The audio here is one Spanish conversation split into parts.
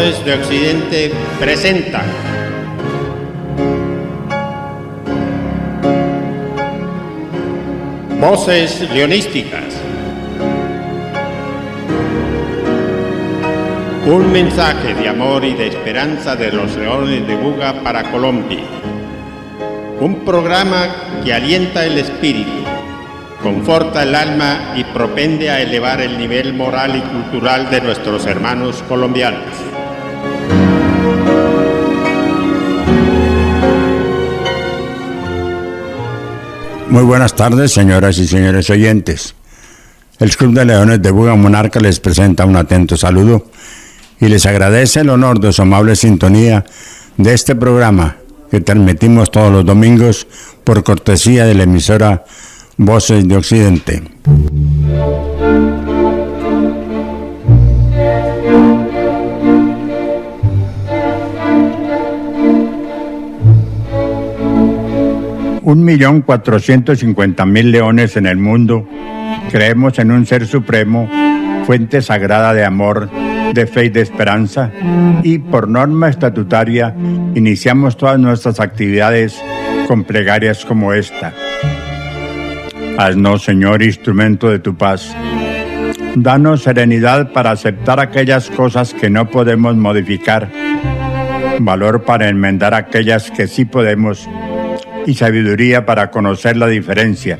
Voces de Occidente presenta Voces Leonísticas. Un mensaje de amor y de esperanza de los Leones de Buga para Colombia. Un programa que alienta el espíritu, conforta el alma y propende a elevar el nivel moral y cultural de nuestros hermanos colombianos. Muy buenas tardes, señoras y señores oyentes. El Club de Leones de Buga Monarca les presenta un atento saludo y les agradece el honor de su amable sintonía de este programa que transmitimos todos los domingos por cortesía de la emisora Voces de Occidente. Un 1.450.000 leones en el mundo creemos en un ser supremo, fuente sagrada de amor, de fe y de esperanza, y por norma estatutaria iniciamos todas nuestras actividades con plegarias como esta. Haznos, Señor, instrumento de tu paz. Danos serenidad para aceptar aquellas cosas que no podemos modificar, valor para enmendar aquellas que sí podemos, y sabiduría para conocer la diferencia.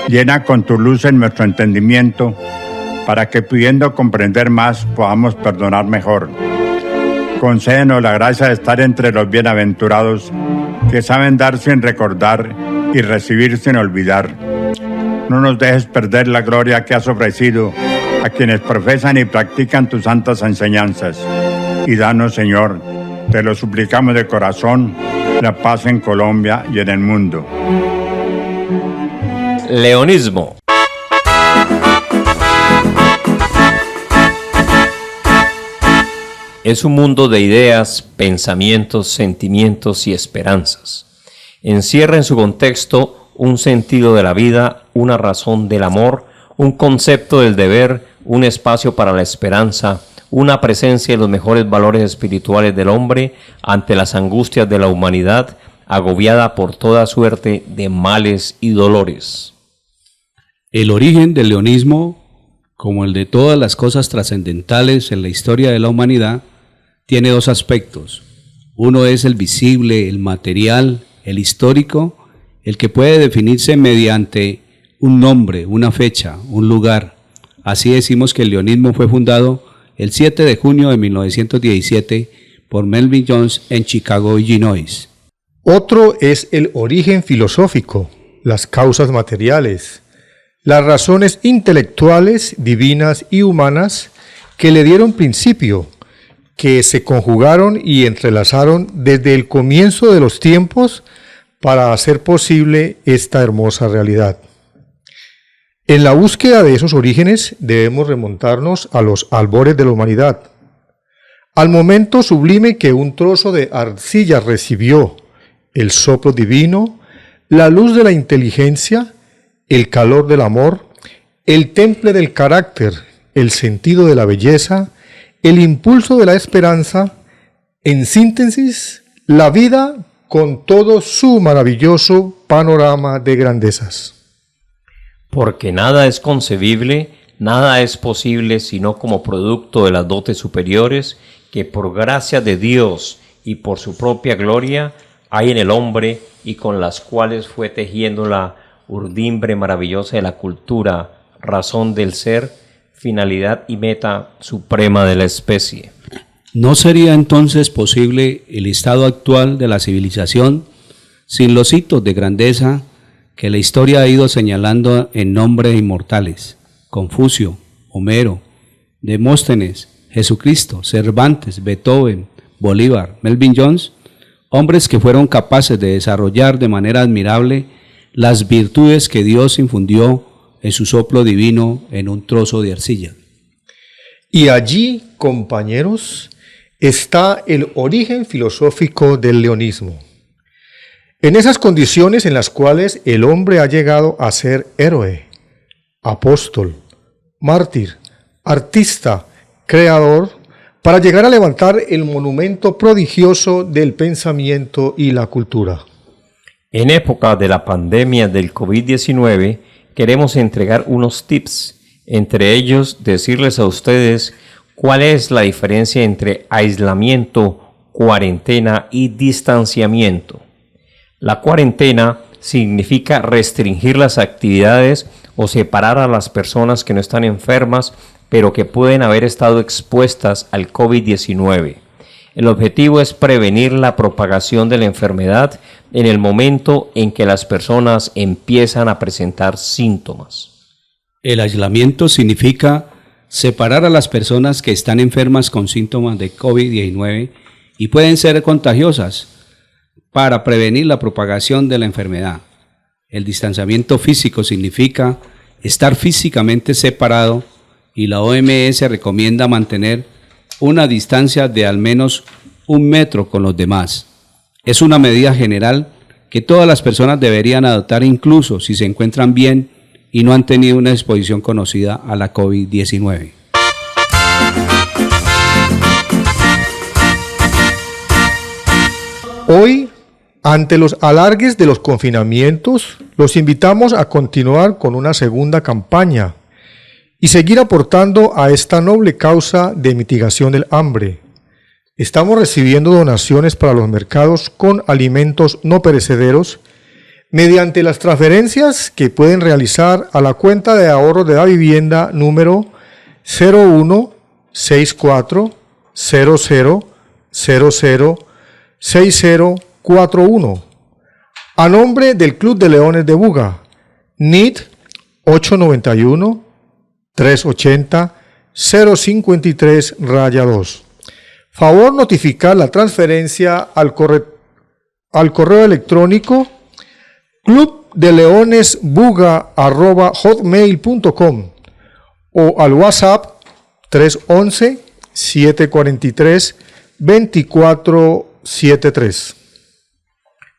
Llena con tu luz en nuestro entendimiento, para que pudiendo comprender más, podamos perdonar mejor. Concédenos la gracia de estar entre los bienaventurados, que saben dar sin recordar y recibir sin olvidar. No nos dejes perder la gloria que has ofrecido a quienes profesan y practican tus santas enseñanzas. Y danos, Señor, te lo suplicamos de corazón, la paz en Colombia y en el mundo. Leonismo. Es un mundo de ideas, pensamientos, sentimientos y esperanzas. Encierra en su contexto un sentido de la vida, una razón del amor, un concepto del deber, un espacio para la esperanza, una presencia de los mejores valores espirituales del hombre ante las angustias de la humanidad, agobiada por toda suerte de males y dolores. El origen del leonismo, como el de todas las cosas trascendentales en la historia de la humanidad, tiene dos aspectos. Uno es el visible, el material, el histórico, el que puede definirse mediante un nombre, una fecha, un lugar. Así decimos que el leonismo fue fundado el 7 de junio de 1917 por Melvin Jones en Chicago, Illinois. Otro es el origen filosófico, las causas materiales, las razones intelectuales, divinas y humanas que le dieron principio, que se conjugaron y entrelazaron desde el comienzo de los tiempos para hacer posible esta hermosa realidad. En la búsqueda de esos orígenes debemos remontarnos a los albores de la humanidad, al momento sublime que un trozo de arcilla recibió el soplo divino, la luz de la inteligencia, el calor del amor, el temple del carácter, el sentido de la belleza, el impulso de la esperanza, en síntesis, la vida con todo su maravilloso panorama de grandezas. Porque nada es concebible, nada es posible sino como producto de las dotes superiores que por gracia de Dios y por su propia gloria hay en el hombre y con las cuales fue tejiendo la urdimbre maravillosa de la cultura, razón del ser, finalidad y meta suprema de la especie. ¿No sería entonces posible el estado actual de la civilización sin los hitos de grandeza que la historia ha ido señalando en nombres inmortales? Confucio, Homero, Demóstenes, Jesucristo, Cervantes, Beethoven, Bolívar, Melvin Jones, hombres que fueron capaces de desarrollar de manera admirable las virtudes que Dios infundió en su soplo divino en un trozo de arcilla. Y allí, compañeros, está el origen filosófico del leonismo. En esas condiciones en las cuales el hombre ha llegado a ser héroe, apóstol, mártir, artista, creador, para llegar a levantar el monumento prodigioso del pensamiento y la cultura. En época de la pandemia del COVID-19, queremos entregar unos tips, entre ellos decirles a ustedes cuál es la diferencia entre aislamiento, cuarentena y distanciamiento. La cuarentena significa restringir las actividades o separar a las personas que no están enfermas, pero que pueden haber estado expuestas al COVID-19. El objetivo es prevenir la propagación de la enfermedad en el momento en que las personas empiezan a presentar síntomas. El aislamiento significa separar a las personas que están enfermas con síntomas de COVID-19 y pueden ser contagiosas para prevenir la propagación de la enfermedad. El distanciamiento físico significa estar físicamente separado y la OMS recomienda mantener una distancia de al menos 1 metro con los demás. Es una medida general que todas las personas deberían adoptar incluso si se encuentran bien y no han tenido una exposición conocida a la COVID-19. Hoy, ante los alargues de los confinamientos, los invitamos a continuar con una segunda campaña y seguir aportando a esta noble causa de mitigación del hambre. Estamos recibiendo donaciones para los mercados con alimentos no perecederos mediante las transferencias que pueden realizar a la cuenta de ahorro de la vivienda número 016400006041 a nombre del Club de Leones de Buga, NID 891-380-053-2. Favor notificar la transferencia al correo electrónico clubdeleonesbuga@hotmail.com o al WhatsApp 311-743-2473.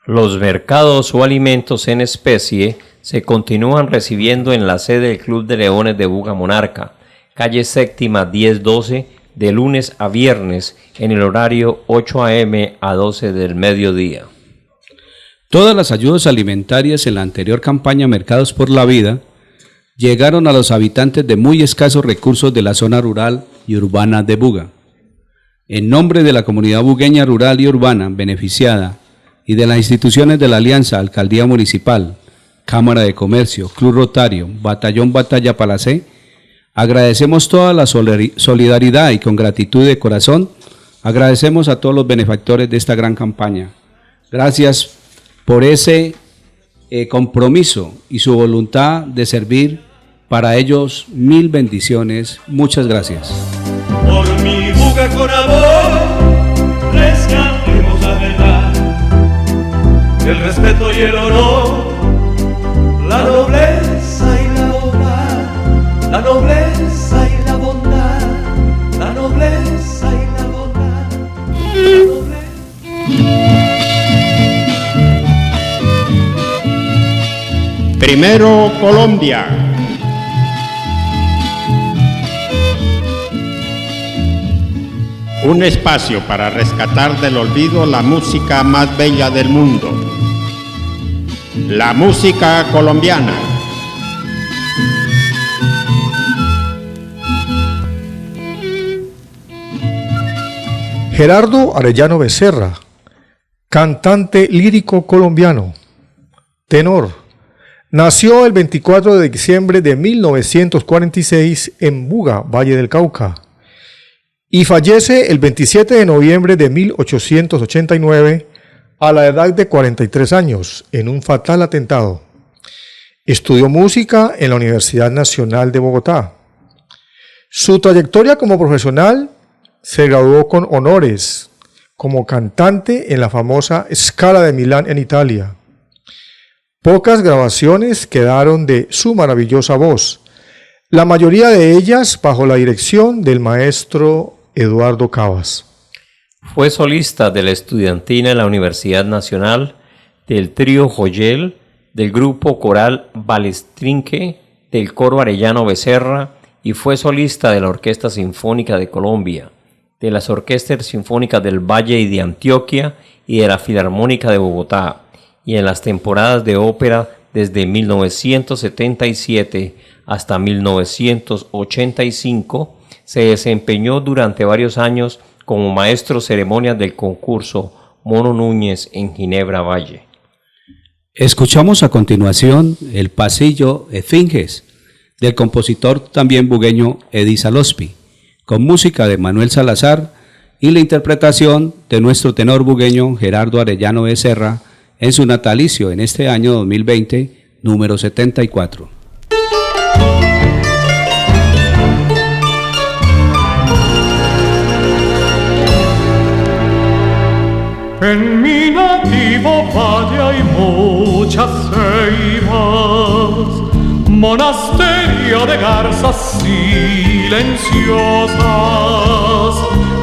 Los mercados o alimentos en especie se continúan recibiendo en la sede del Club de Leones de Buga Monarca, calle Séptima 1012, de lunes a viernes en el horario 8 a.m. a 12 del mediodía. Todas las ayudas alimentarias en la anterior campaña Mercados por la Vida llegaron a los habitantes de muy escasos recursos de la zona rural y urbana de Buga. En nombre de la comunidad bugueña rural y urbana beneficiada y de las instituciones de la Alianza, Alcaldía Municipal, Cámara de Comercio, Club Rotario, Batallón Batalla Palacé, agradecemos toda la solidaridad y con gratitud de corazón agradecemos a todos los benefactores de esta gran campaña. Gracias por ese compromiso y su voluntad de servir. Para ellos, 1000 bendiciones. Muchas gracias. Por mi Buga con amor, rescatemos la verdad, el respeto y el honor, la nobleza y la bondad, la nobleza y la bondad, la nobleza y la bondad, la nobleza. Primero Colombia. Un espacio para rescatar del olvido la música más bella del mundo. La música colombiana. Gerardo Arellano Becerra, cantante lírico colombiano, tenor, nació el 24 de diciembre de 1946 en Buga, Valle del Cauca, y fallece el 27 de noviembre de 1889 a la edad de 43 años en un fatal atentado. Estudió música en la Universidad Nacional de Bogotá. Su trayectoria como profesional se graduó con honores como cantante en la famosa Scala de Milán en Italia. Pocas grabaciones quedaron de su maravillosa voz, la mayoría de ellas bajo la dirección del maestro Eduardo Cabas. Fue solista de la estudiantina en la Universidad Nacional, del trío Joyel, del grupo coral Balestrinque, del coro Arellano Becerra y fue solista de la Orquesta Sinfónica de Colombia, de las Orquestas Sinfónicas del Valle y de Antioquia y de la Filarmónica de Bogotá, y en las temporadas de ópera desde 1977 hasta 1985, se desempeñó durante varios años como maestro ceremonias del concurso Mono Núñez en Ginebra Valle. Escuchamos a continuación el pasillo Esfinges del compositor también bugueño Eddie Salospi, con música de Manuel Salazar y la interpretación de nuestro tenor bugueño Gerardo Arellano Becerra en su natalicio en este año 2020, número 74. En mi nativo valle hay muchas ceibas, monasterio de garzas silenciosas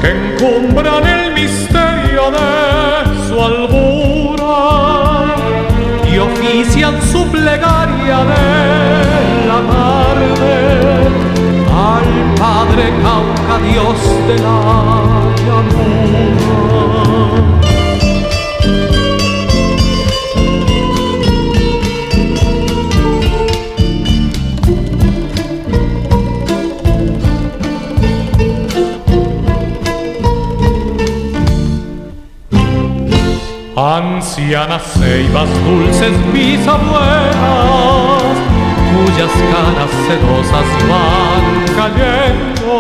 que encumbran el misterio de su albura y ofician su plegaria de la tarde al Padre Cauca, Dios de la llanura. Ancianas ceibas, dulces bisabuelas, cuyas caras sedosas van cayendo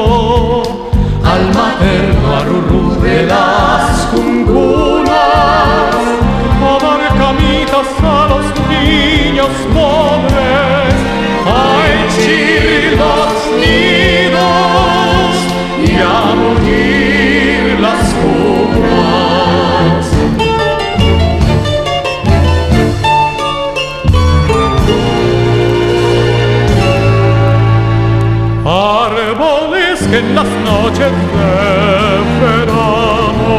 al materno arrurú de las cunculas, a dar camitas a los niños pobres, a henchir los nidos y a morir las cunas. Árboles que en las noches de verano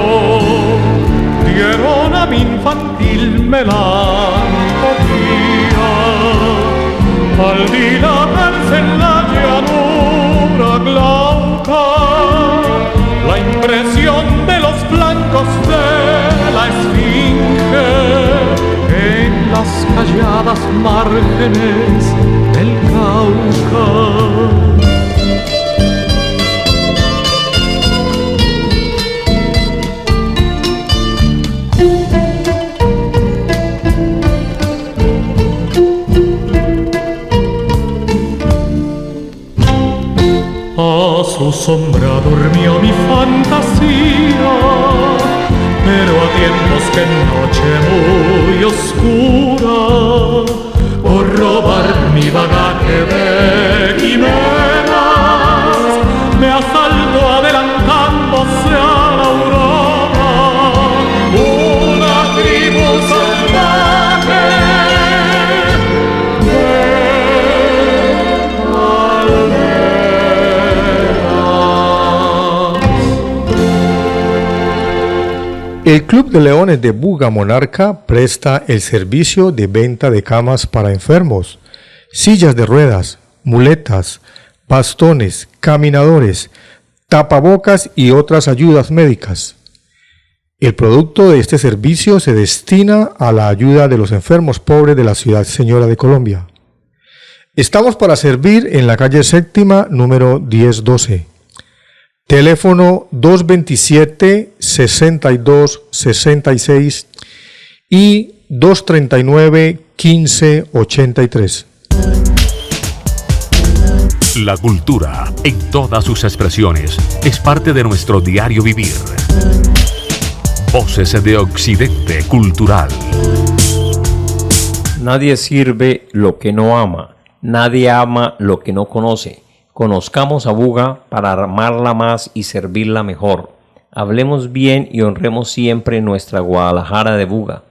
dieron a mi infantil melancolía al dilatarse en la llanura glauca la impresión de los flancos de la esfinge en las calladas márgenes del Cauca. A su sombra durmió mi fantasía, pero a tiempos que en noche muy oscura, por robar mi bagaje de quimeras, me asaltó adelantándose a la aurora una tribu salvaje. El Club de Leones de Buga Monarca presta el servicio de venta de camas para enfermos, sillas de ruedas, muletas, bastones, caminadores, tapabocas y otras ayudas médicas. El producto de este servicio se destina a la ayuda de los enfermos pobres de la ciudad señora de Colombia. Estamos para servir en la calle séptima, número 1012. Teléfono 227-6266 y 239-1583. La cultura, en todas sus expresiones, es parte de nuestro diario vivir. Voces de Occidente Cultural. Nadie sirve lo que no ama, nadie ama lo que no conoce. Conozcamos a Buga para amarla más y servirla mejor. Hablemos bien y honremos siempre nuestra Guadalajara de Buga.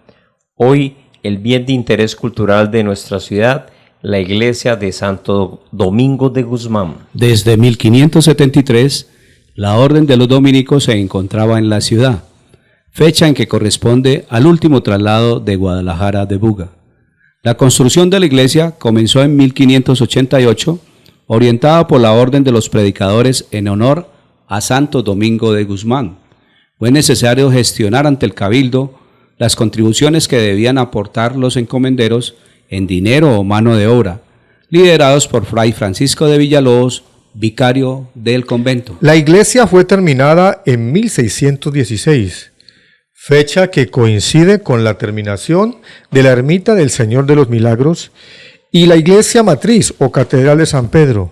Hoy, el bien de interés cultural de nuestra ciudad, la iglesia de Santo Domingo de Guzmán. Desde 1573, la Orden de los Dominicos se encontraba en la ciudad, fecha en que corresponde al último traslado de Guadalajara de Buga. La construcción de la iglesia comenzó en 1588, orientada por la Orden de los Predicadores en honor a Santo Domingo de Guzmán. Fue necesario gestionar ante el cabildo las contribuciones que debían aportar los encomenderos en dinero o mano de obra, liderados por Fray Francisco de Villalobos, vicario del convento. La iglesia fue terminada en 1616, fecha que coincide con la terminación de la ermita del Señor de los Milagros y la iglesia matriz o catedral de San Pedro.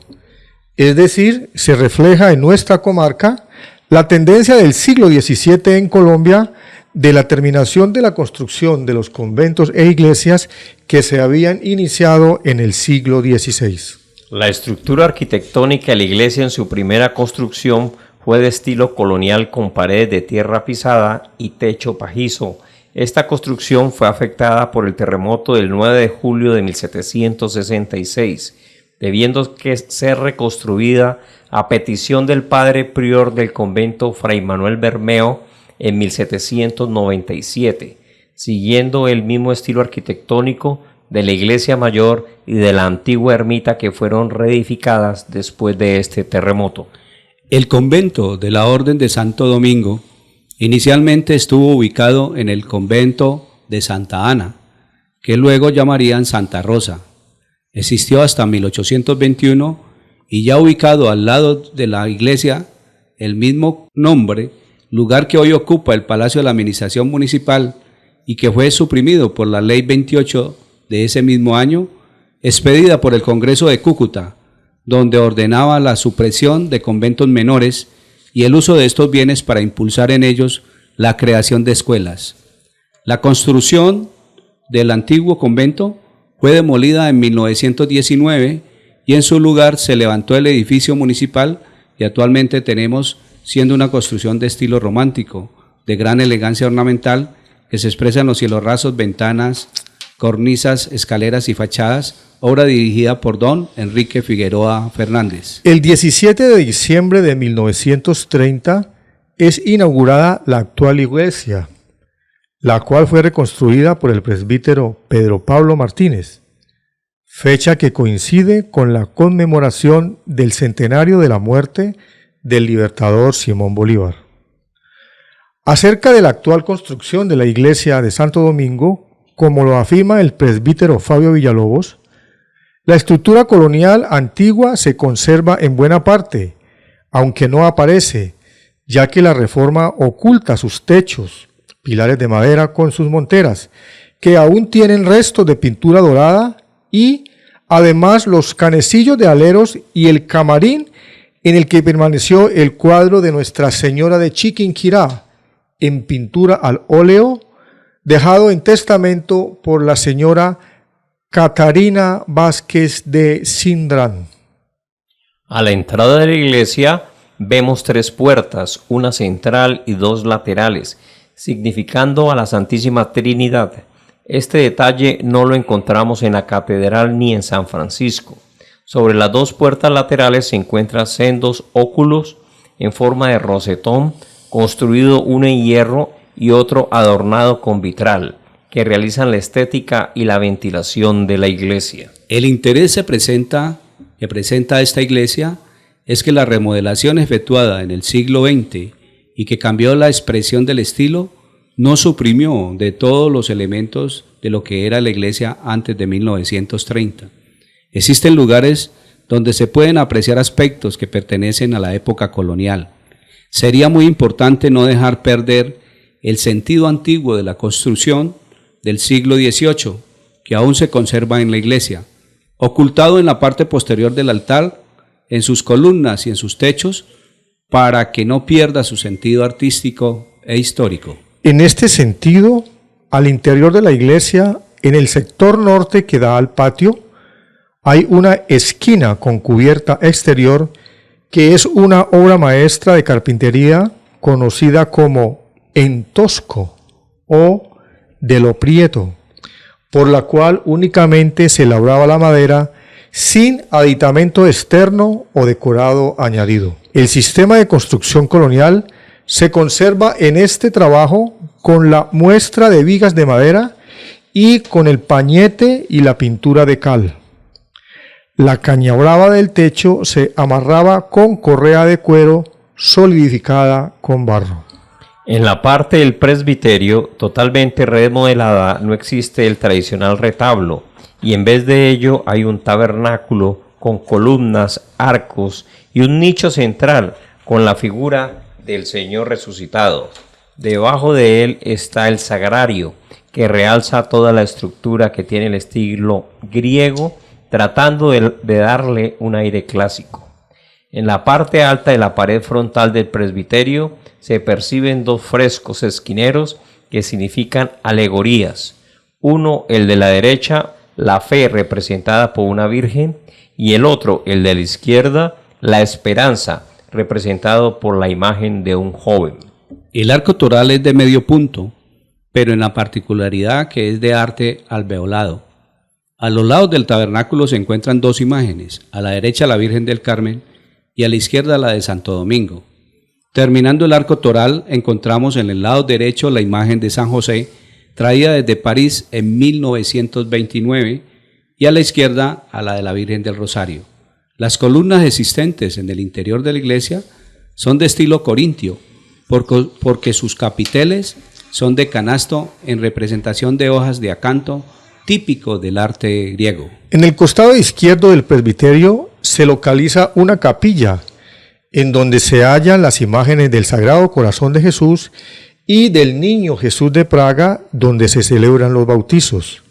Es decir, se refleja en nuestra comarca la tendencia del siglo XVII en Colombia de la terminación de la construcción de los conventos e iglesias que se habían iniciado en el siglo XVI. La estructura arquitectónica de la iglesia en su primera construcción fue de estilo colonial con paredes de tierra pisada y techo pajizo. Esta construcción fue afectada por el terremoto del 9 de julio de 1766, debiendo que ser reconstruida a petición del padre prior del convento Fray Manuel Bermeo en 1797, siguiendo el mismo estilo arquitectónico de la iglesia mayor y de la antigua ermita que fueron reedificadas después de este terremoto. El convento de la Orden de Santo Domingo inicialmente estuvo ubicado en el convento de Santa Ana, que luego llamarían Santa Rosa. Existió hasta 1821 y ya ubicado al lado de la iglesia, el mismo nombre, lugar que hoy ocupa el Palacio de la Administración Municipal y que fue suprimido por la Ley 28 de ese mismo año, expedida por el Congreso de Cúcuta, donde ordenaba la supresión de conventos menores y el uso de estos bienes para impulsar en ellos la creación de escuelas. La construcción del antiguo convento fue demolida en 1919 y en su lugar se levantó el edificio municipal y actualmente tenemos siendo una construcción de estilo romántico, de gran elegancia ornamental, que se expresa en los cielos rasos, ventanas, cornisas, escaleras y fachadas, obra dirigida por don Enrique Figueroa Fernández. El 17 de diciembre de 1930 es inaugurada la actual iglesia, la cual fue reconstruida por el presbítero Pedro Pablo Martínez, fecha que coincide con la conmemoración del centenario de la muerte del libertador Simón Bolívar. Acerca de la actual construcción de la iglesia de Santo Domingo, como lo afirma el presbítero Fabio Villalobos, la estructura colonial antigua se conserva en buena parte, aunque no aparece, ya que la reforma oculta sus techos, pilares de madera con sus monteras, que aún tienen restos de pintura dorada y además los canecillos de aleros y el camarín en el que permaneció el cuadro de Nuestra Señora de Chiquinquirá en pintura al óleo, dejado en testamento por la señora Catarina Vázquez de Cindrán. A la entrada de la iglesia vemos 3 puertas, una central y 2 laterales, significando a la Santísima Trinidad. Este detalle no lo encontramos en la catedral ni en San Francisco. Sobre las 2 puertas laterales se encuentran sendos óculos en forma de rosetón, construido uno en hierro y otro adornado con vitral, que realizan la estética y la ventilación de la iglesia. El interés que presenta esta iglesia es que la remodelación efectuada en el siglo XX y que cambió la expresión del estilo no suprimió de todos los elementos de lo que era la iglesia antes de 1930. Existen lugares donde se pueden apreciar aspectos que pertenecen a la época colonial. Sería muy importante no dejar perder el sentido antiguo de la construcción del siglo XVIII, que aún se conserva en la iglesia, ocultado en la parte posterior del altar, en sus columnas y en sus techos, para que no pierda su sentido artístico e histórico. En este sentido, al interior de la iglesia, en el sector norte que da al patio, hay una esquina con cubierta exterior que es una obra maestra de carpintería conocida como entosco o de lo prieto, por la cual únicamente se labraba la madera sin aditamento externo o decorado añadido. El sistema de construcción colonial se conserva en este trabajo con la muestra de vigas de madera y con el pañete y la pintura de cal. La caña brava del techo se amarraba con correa de cuero solidificada con barro. En la parte del presbiterio, totalmente remodelada, no existe el tradicional retablo, y en vez de ello hay un tabernáculo con columnas, arcos y un nicho central con la figura del Señor resucitado. Debajo de él está el sagrario, que realza toda la estructura que tiene el estilo griego, tratando de darle un aire clásico. En la parte alta de la pared frontal del presbiterio se perciben dos frescos esquineros que significan alegorías. Uno, el de la derecha, la fe representada por una virgen, y el otro, el de la izquierda, la esperanza, representado por la imagen de un joven. El arco toral es de medio punto, pero en la particularidad que es de arte alveolado. A los lados del tabernáculo se encuentran dos imágenes, a la derecha la Virgen del Carmen y a la izquierda la de Santo Domingo. Terminando el arco toral, encontramos en el lado derecho la imagen de San José, traída desde París en 1929, y a la izquierda a la de la Virgen del Rosario. Las columnas existentes en el interior de la iglesia son de estilo corintio, porque sus capiteles son de canasto en representación de hojas de acanto, típico del arte griego. En el costado izquierdo del presbiterio se localiza una capilla en donde se hallan las imágenes del Sagrado Corazón de Jesús y del Niño Jesús de Praga, donde se celebran los bautizos.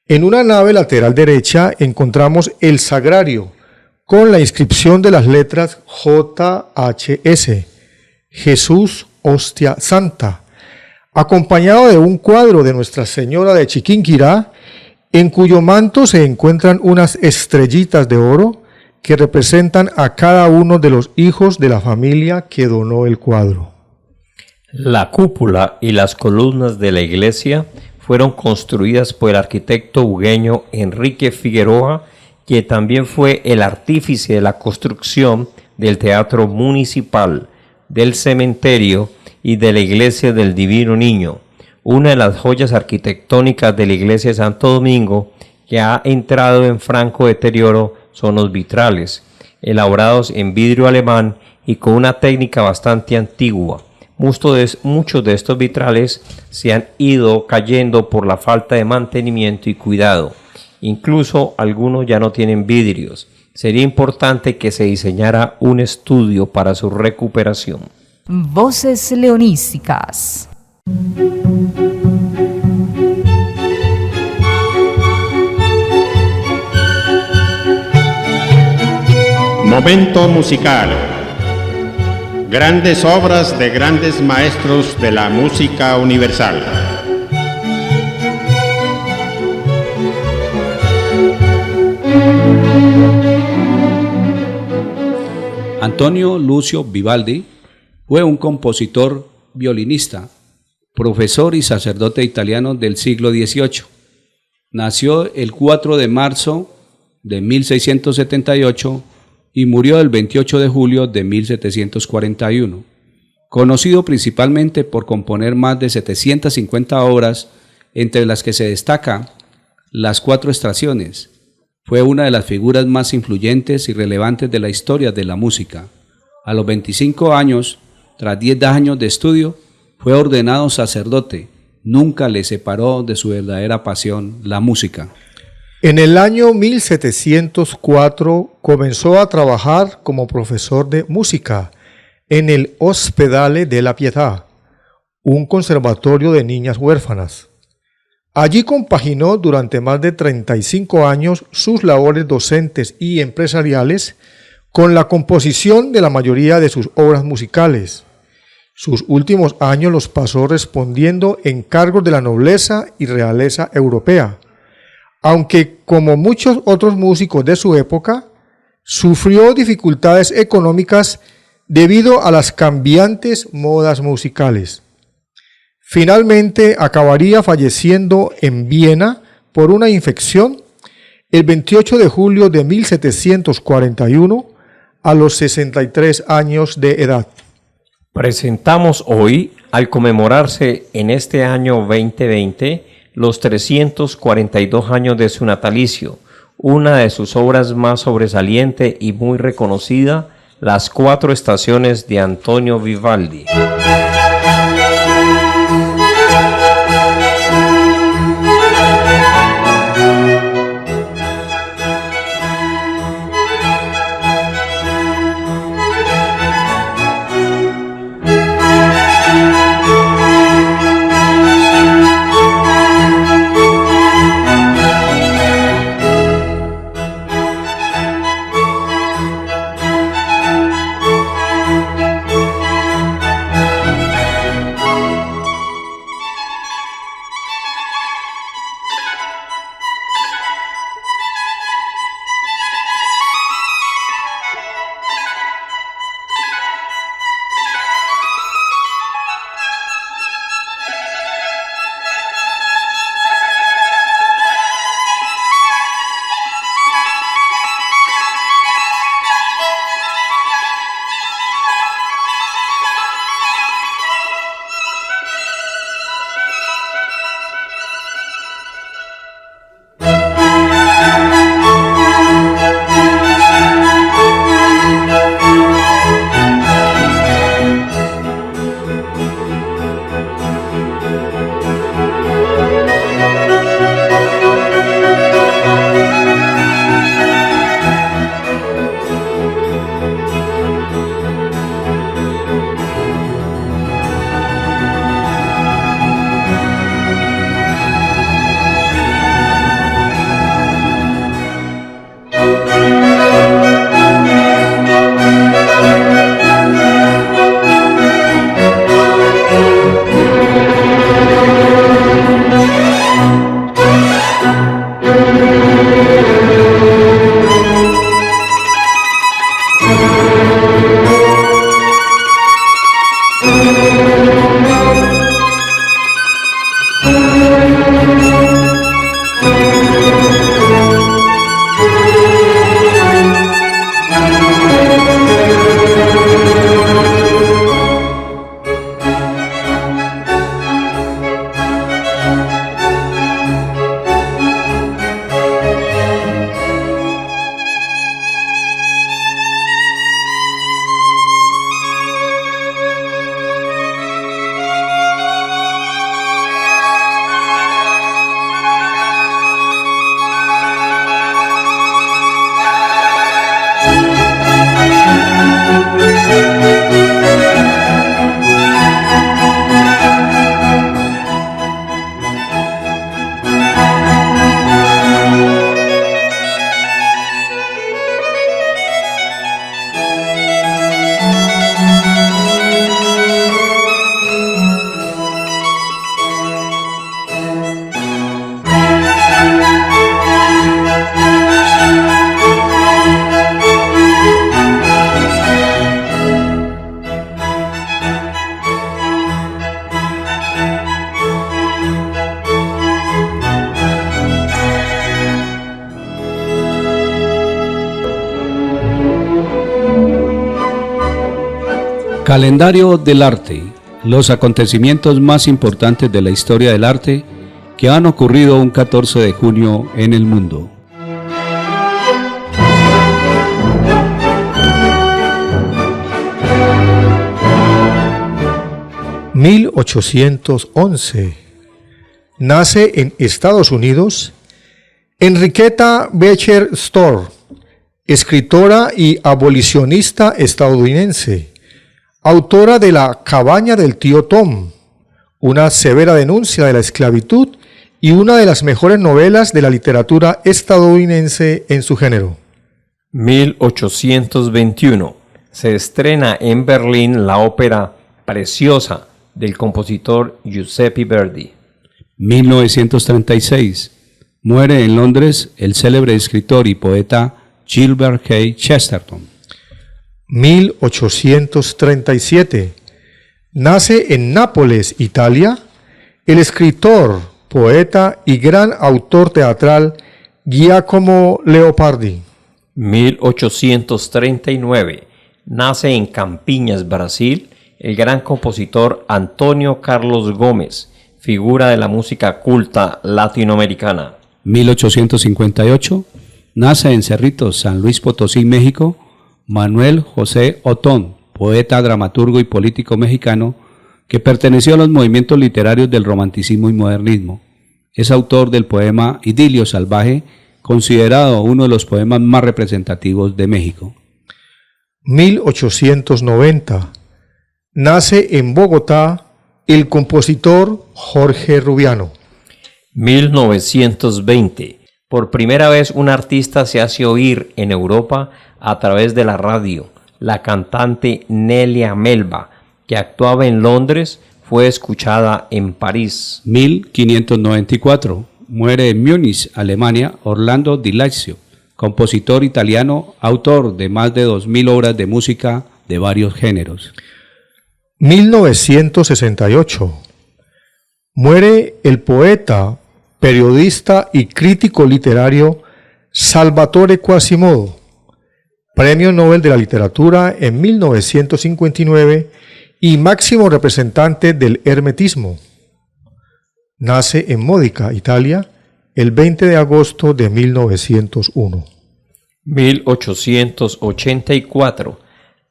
En una nave lateral derecha encontramos el sagrario con la inscripción de las letras JHS, Jesús Hostia Santa, acompañado de un cuadro de Nuestra Señora de Chiquinquirá, en cuyo manto se encuentran unas estrellitas de oro que representan a cada uno de los hijos de la familia que donó el cuadro. La cúpula y las columnas de la iglesia fueron construidas por el arquitecto bugueño Enrique Figueroa, que también fue el artífice de la construcción del Teatro Municipal, del cementerio y de la Iglesia del Divino Niño, una de las joyas arquitectónicas de la Iglesia de Santo Domingo que ha entrado en franco deterioro son los vitrales, elaborados en vidrio alemán y con una técnica bastante antigua. Muchos de estos vitrales se han ido cayendo por la falta de mantenimiento y cuidado. Incluso algunos ya no tienen vidrios. Sería importante que se diseñara un estudio para su recuperación. Voces leonísticas. Momento musical. Grandes obras de grandes maestros de la música universal. Antonio Lucio Vivaldi fue un compositor, violinista, profesor y sacerdote italiano del siglo XVIII. Nació el 4 de marzo de 1678 y murió el 28 de julio de 1741. Conocido principalmente por componer más de 750 obras, entre las que se destaca Las Cuatro Estaciones. Fue una de las figuras más influyentes y relevantes de la historia de la música. A los 25 años, tras 10 años de estudio, fue ordenado sacerdote. Nunca le separó de su verdadera pasión, la música. En el año 1704 comenzó a trabajar como profesor de música en el Ospedale della Pietà, un conservatorio de niñas huérfanas. Allí compaginó durante más de 35 años sus labores docentes y empresariales con la composición de la mayoría de sus obras musicales. Sus últimos años los pasó respondiendo encargos de la nobleza y realeza europea, aunque como muchos otros músicos de su época, sufrió dificultades económicas debido a las cambiantes modas musicales. Finalmente acabaría falleciendo en Viena por una infección el 28 de julio de 1741 a los 63 años de edad. Presentamos hoy, al conmemorarse en este año 2020, los 342 años de su natalicio, una de sus obras más sobresaliente y muy reconocida, Las 4 estaciones de Antonio Vivaldi. Calendario del arte. Los acontecimientos más importantes de la historia del arte que han ocurrido un 14 de junio en el mundo. (1811) Nace en Estados Unidos Enriqueta Beecher Stowe, escritora y abolicionista estadounidense, autora de La cabaña del tío Tom, una severa denuncia de la esclavitud y una de las mejores novelas de la literatura estadounidense en su género. 1821. Se estrena en Berlín la ópera Preciosa del compositor Giuseppe Verdi. 1936. Muere en Londres el célebre escritor y poeta Gilbert K. Chesterton. 1837. Nace en Nápoles, Italia, el escritor, poeta y gran autor teatral Giacomo Leopardi. 1839. Nace en Campiñas, Brasil, el gran compositor Antonio Carlos Gómez, figura de la música culta latinoamericana. 1858. Nace en Cerritos, San Luis Potosí, México, Manuel José Otón, poeta, dramaturgo y político mexicano, que perteneció a los movimientos literarios del romanticismo y modernismo. Es autor del poema Idilio Salvaje, considerado uno de los poemas más representativos de México. 1890. Nace en Bogotá el compositor Jorge Rubiano. 1920. Por primera vez un artista se hace oír en Europa a través de la radio. La cantante Nelia Melba, que actuaba en Londres, fue escuchada en París. 1594. Muere en Múnich, Alemania, Orlando Di Lazio, compositor italiano, autor de más de 2000 obras de música de varios géneros. 1968. Muere el poeta, periodista y crítico literario Salvatore Quasimodo, Premio Nobel de la Literatura en 1959 y máximo representante del hermetismo. Nace en Módica, Italia, el 20 de agosto de 1901. 1884.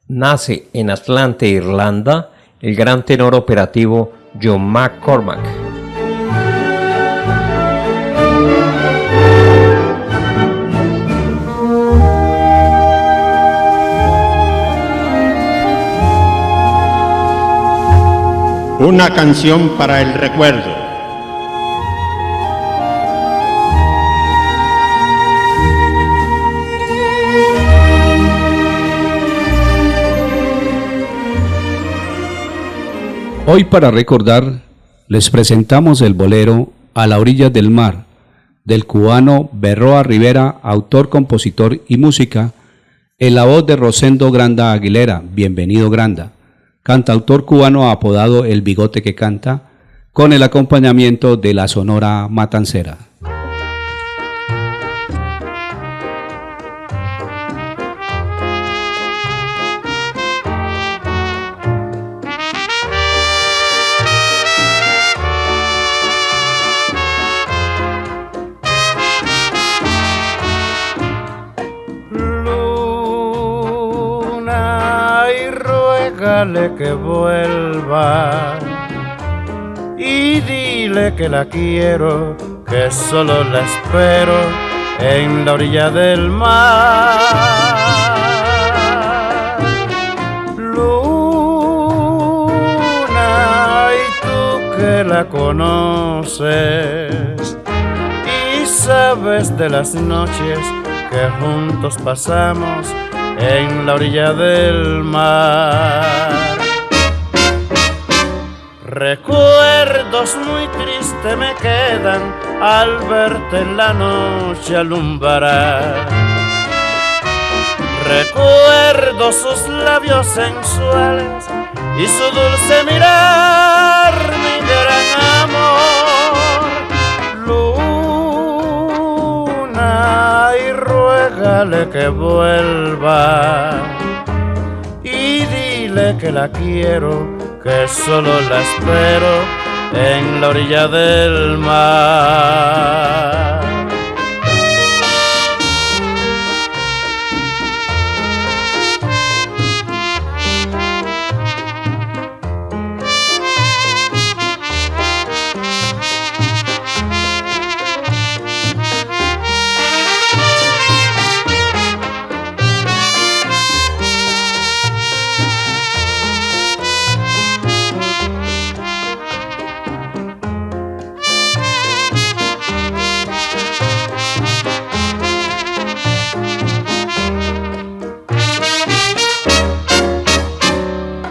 Nace en Atlanta, Irlanda, el gran tenor operativo John McCormack. Una canción para el recuerdo. Hoy, para recordar, les presentamos el bolero A la orilla del mar, del cubano Berroa Rivera, autor, compositor y música, en la voz de Rosendo Granda Aguilera. Bienvenido, Granda, cantautor cubano apodado El Bigote que Canta, con el acompañamiento de la Sonora Matancera. Que vuelva y dile que la quiero, que solo la espero en la orilla del mar. Luna, y tú que la conoces y sabes de las noches que juntos pasamos en la orilla del mar. Recuerdos muy tristes me quedan al verte en la noche alumbrar. Recuerdo sus labios sensuales y su dulce mirar, mi gran amor. Luna, y ruégale que vuelva y dile que la quiero, que solo la espero en la orilla del mar.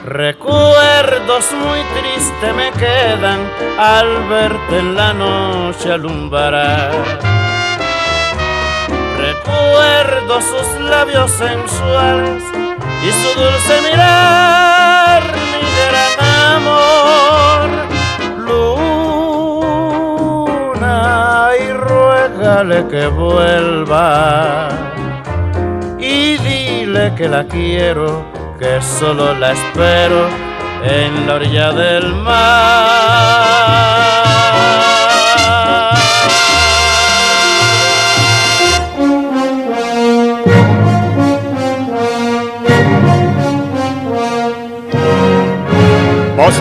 Recuerdos muy tristes me quedan al verte en la noche alumbrar. Recuerdo sus labios sensuales y su dulce mirar, mi gran amor. Luna, y ruégale que vuelva y dile que la quiero, que solo la espero en la orilla del mar.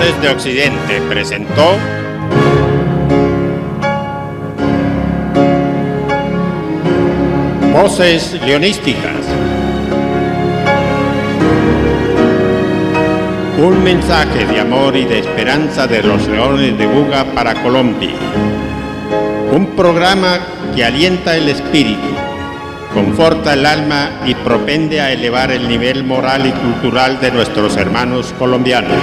Voces de Occidente presentó Voces Leonísticas. Un mensaje de amor y de esperanza de los Leones de Buga para Colombia. Un programa que alienta el espíritu, conforta el alma y propende a elevar el nivel moral y cultural de nuestros hermanos colombianos.